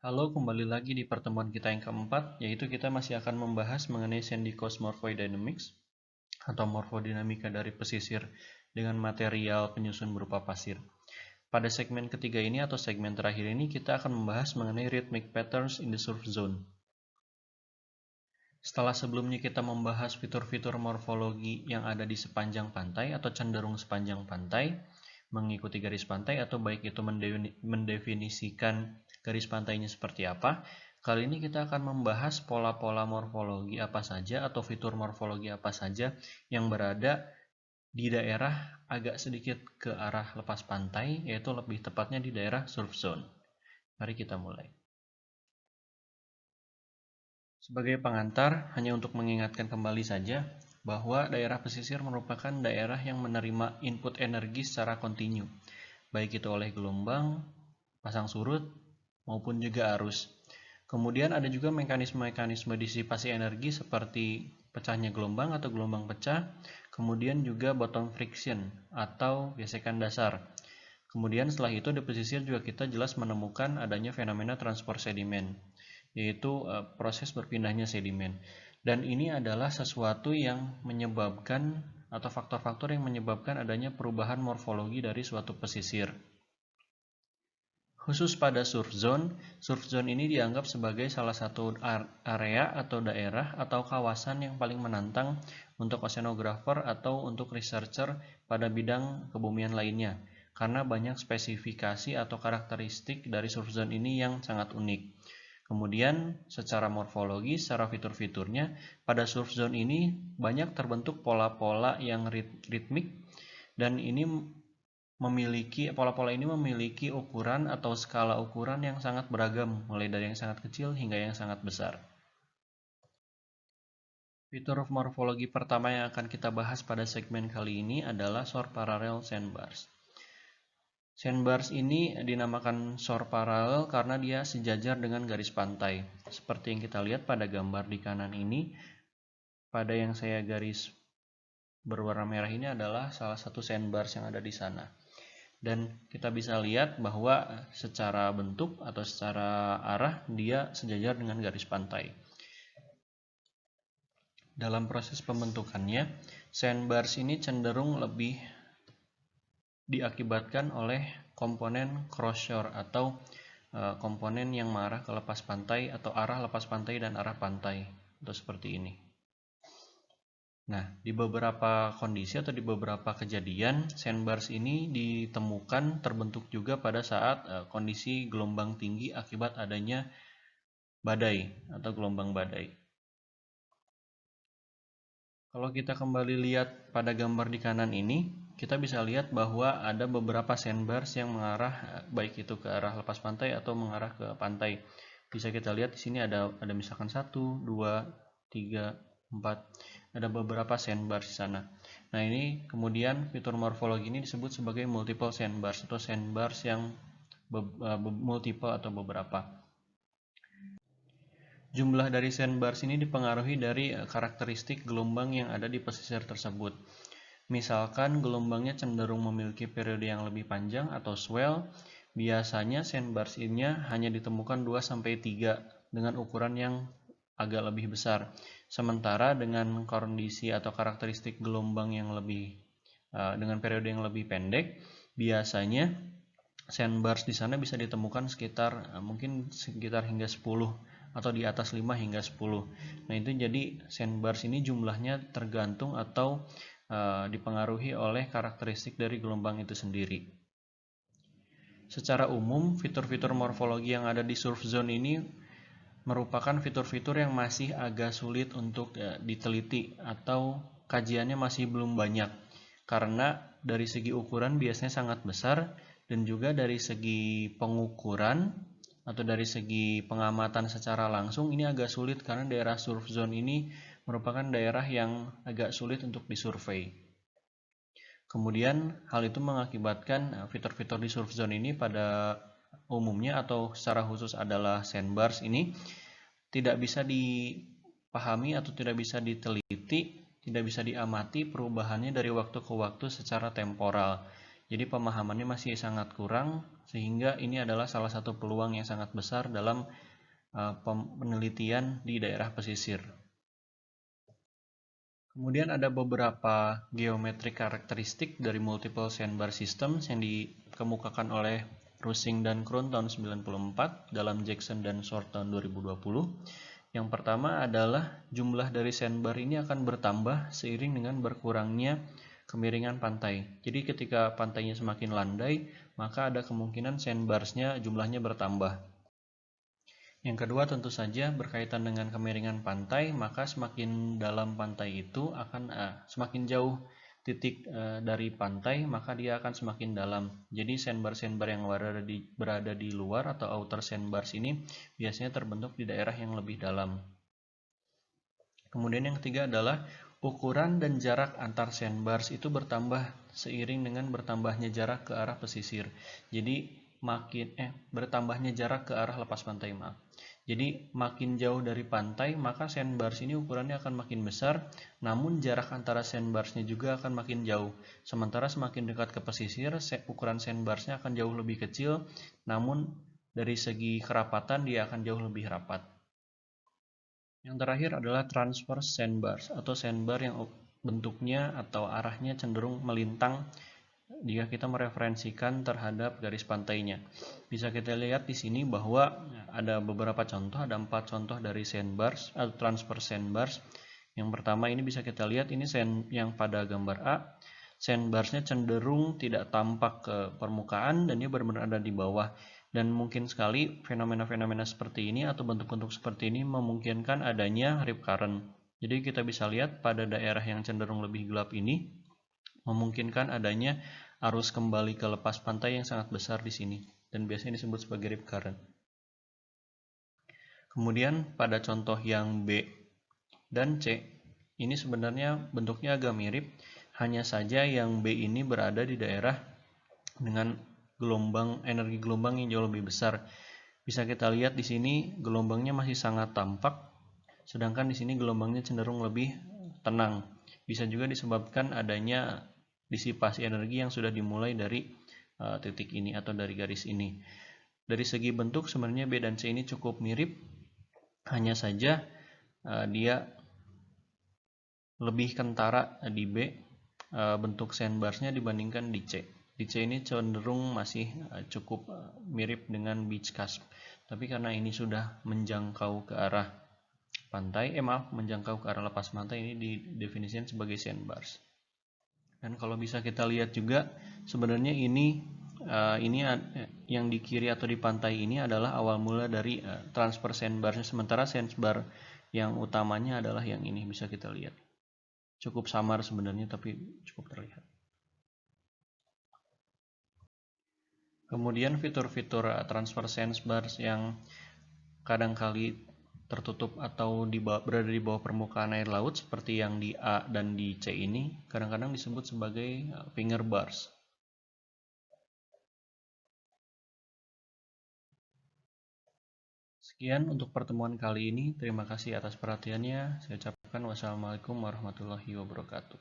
Halo, kembali lagi di pertemuan kita yang keempat, yaitu kita masih akan membahas mengenai Sandy Coast Morphodynamics atau morfodinamika dari pesisir dengan material penyusun berupa pasir. Pada segmen ketiga ini atau segmen terakhir ini kita akan membahas mengenai rhythmic patterns in the surf zone. Setelah sebelumnya kita membahas fitur-fitur morfologi yang ada di sepanjang pantai atau cenderung sepanjang pantai, mengikuti garis pantai atau baik itu mendefinisikan garis pantainya seperti apa. Kali ini kita akan membahas pola-pola morfologi apa saja atau fitur morfologi apa saja yang berada di daerah agak sedikit ke arah lepas pantai, yaitu lebih tepatnya di daerah surf zone. Mari kita mulai. Sebagai pengantar, hanya untuk mengingatkan kembali saja bahwa daerah pesisir merupakan daerah yang menerima input energi secara kontinu, baik itu oleh gelombang, pasang surut, maupun juga arus. Kemudian ada juga mekanisme-mekanisme disipasi energi seperti pecahnya gelombang atau gelombang pecah, kemudian juga bottom friction atau gesekan dasar. Kemudian setelah itu di pesisir juga kita jelas menemukan adanya fenomena transport sedimen, yaitu proses berpindahnya sedimen. Dan ini adalah sesuatu yang menyebabkan atau faktor-faktor yang menyebabkan adanya perubahan morfologi dari suatu pesisir. Khusus pada surf zone ini dianggap sebagai salah satu area atau daerah atau kawasan yang paling menantang untuk oceanographer atau untuk researcher pada bidang kebumian lainnya, karena banyak spesifikasi atau karakteristik dari surf zone ini yang sangat unik. Kemudian secara morfologi, secara fitur-fiturnya, pada surf zone ini banyak terbentuk pola-pola yang ritmik, dan ini pola-pola ini memiliki ukuran atau skala ukuran yang sangat beragam, mulai dari yang sangat kecil hingga yang sangat besar. Fitur morfologi pertama yang akan kita bahas pada segmen kali ini adalah shore parallel sandbars. Sandbars ini dinamakan shore parallel karena dia sejajar dengan garis pantai. Seperti yang kita lihat pada gambar di kanan ini, pada yang saya garis berwarna merah ini adalah salah satu sandbars yang ada di sana. Dan kita bisa lihat bahwa secara bentuk atau secara arah dia sejajar dengan garis pantai. Dalam proses pembentukannya, sandbars ini cenderung lebih diakibatkan oleh komponen cross shore atau komponen yang mengarah ke lepas pantai atau arah lepas pantai dan arah pantai, atau seperti ini. Nah, di beberapa kondisi atau di beberapa kejadian, sandbars ini ditemukan terbentuk juga pada saat kondisi gelombang tinggi akibat adanya badai atau gelombang badai. Kalau kita kembali lihat pada gambar di kanan ini, kita bisa lihat bahwa ada beberapa sandbars yang mengarah baik itu ke arah lepas pantai atau mengarah ke pantai. Bisa kita lihat di sini ada misalkan 1, 2, 3, 4. Ada beberapa sandbars di sana. Nah, ini kemudian fitur morfologi ini disebut sebagai multiple sandbars atau sandbars yang multiple atau beberapa. Jumlah dari sandbars ini dipengaruhi dari karakteristik gelombang yang ada di pesisir tersebut. Misalkan gelombangnya cenderung memiliki periode yang lebih panjang atau swell, biasanya sandbars ini hanya ditemukan 2-3 dengan ukuran yang agak lebih besar. Sementara dengan kondisi atau karakteristik gelombang yang lebih dengan periode yang lebih pendek, biasanya sandbars di sana bisa ditemukan sekitar hingga 10 atau di atas 5 hingga 10. Nah, itu jadi sandbars ini jumlahnya tergantung atau dipengaruhi oleh karakteristik dari gelombang itu sendiri. Secara umum, fitur-fitur morfologi yang ada di surf zone ini merupakan fitur-fitur yang masih agak sulit untuk diteliti atau kajiannya masih belum banyak, karena dari segi ukuran biasanya sangat besar, dan juga dari segi pengukuran atau dari segi pengamatan secara langsung ini agak sulit karena daerah surf zone ini merupakan daerah yang agak sulit untuk disurvei. Kemudian hal itu mengakibatkan fitur-fitur di surf zone ini pada umumnya atau secara khusus adalah sandbars ini tidak bisa dipahami atau tidak bisa diteliti, tidak bisa diamati perubahannya dari waktu ke waktu secara temporal. Jadi pemahamannya masih sangat kurang Sehingga ini adalah salah satu peluang yang sangat besar dalam penelitian di daerah pesisir. Kemudian ada beberapa geometrik karakteristik dari multiple sandbar systems yang dikemukakan oleh Rusing dan Kroon tahun 1994 dalam Jackson dan Short tahun 2020. Yang pertama adalah jumlah dari sandbar ini akan bertambah seiring dengan berkurangnya kemiringan pantai. Jadi ketika pantainya semakin landai, maka ada kemungkinan sandbarsnya jumlahnya bertambah. Yang kedua tentu saja berkaitan dengan kemiringan pantai, maka semakin dalam pantai itu akan semakin jauh titik dari pantai, maka dia akan semakin dalam. Jadi sandbar-sandbar yang berada di luar atau outer sandbars ini biasanya terbentuk di daerah yang lebih dalam. Kemudian yang ketiga adalah ukuran dan jarak antar sandbars itu bertambah seiring dengan bertambahnya jarak ke arah pesisir. Jadi bertambahnya jarak ke arah lepas pantai, maaf. Jadi makin jauh dari pantai, maka sandbars ini ukurannya akan makin besar, namun jarak antara sandbarsnya juga akan makin jauh. Sementara semakin dekat ke pesisir, ukuran sandbarsnya akan jauh lebih kecil, namun dari segi kerapatan dia akan jauh lebih rapat. Yang terakhir adalah transverse sandbars atau sandbar yang bentuknya atau arahnya cenderung melintang jika kita mereferensikan terhadap garis pantainya. Bisa kita lihat di sini bahwa ada beberapa contoh, ada 4 contoh dari sandbars atau transverse sandbars. Yang pertama ini bisa kita lihat, ini yang pada gambar A, sandbarsnya cenderung tidak tampak ke permukaan dan dia benar-benar ada di bawah. Dan mungkin sekali fenomena-fenomena seperti ini atau bentuk-bentuk seperti ini memungkinkan adanya rip current. Jadi kita bisa lihat pada daerah yang cenderung lebih gelap ini memungkinkan adanya arus kembali ke lepas pantai yang sangat besar di sini dan biasanya disebut sebagai rip current. Kemudian pada contoh yang B dan C ini sebenarnya bentuknya agak mirip, hanya saja yang B ini berada di daerah dengan energi gelombang yang jauh lebih besar. Bisa kita lihat di sini gelombangnya masih sangat tampak, sedangkan di sini gelombangnya cenderung lebih tenang. Bisa juga disebabkan adanya disipasi energi yang sudah dimulai dari titik ini atau dari garis ini. Dari segi bentuk sebenarnya B dan C ini cukup mirip, hanya saja dia lebih kentara di B bentuk sandbarsnya dibandingkan di C. Di C ini cenderung masih cukup mirip dengan beach cusp, tapi karena ini sudah menjangkau ke arah pantai, menjangkau ke arah lepas pantai, ini didefinisikan sebagai sandbars. Dan kalau bisa kita lihat juga sebenarnya ini yang di kiri atau di pantai ini adalah awal mula dari transfer sandbarsnya, sementara sandbar yang utamanya adalah yang ini, bisa kita lihat. Cukup samar sebenarnya tapi cukup terlihat. Kemudian fitur-fitur transfer sandbars yang kadangkali tertutup atau berada di bawah permukaan air laut seperti yang di A dan di C ini kadang-kadang disebut sebagai finger bars. Sekian untuk pertemuan kali ini. Terima kasih atas perhatiannya. Saya ucapkan wassalamualaikum warahmatullahi wabarakatuh.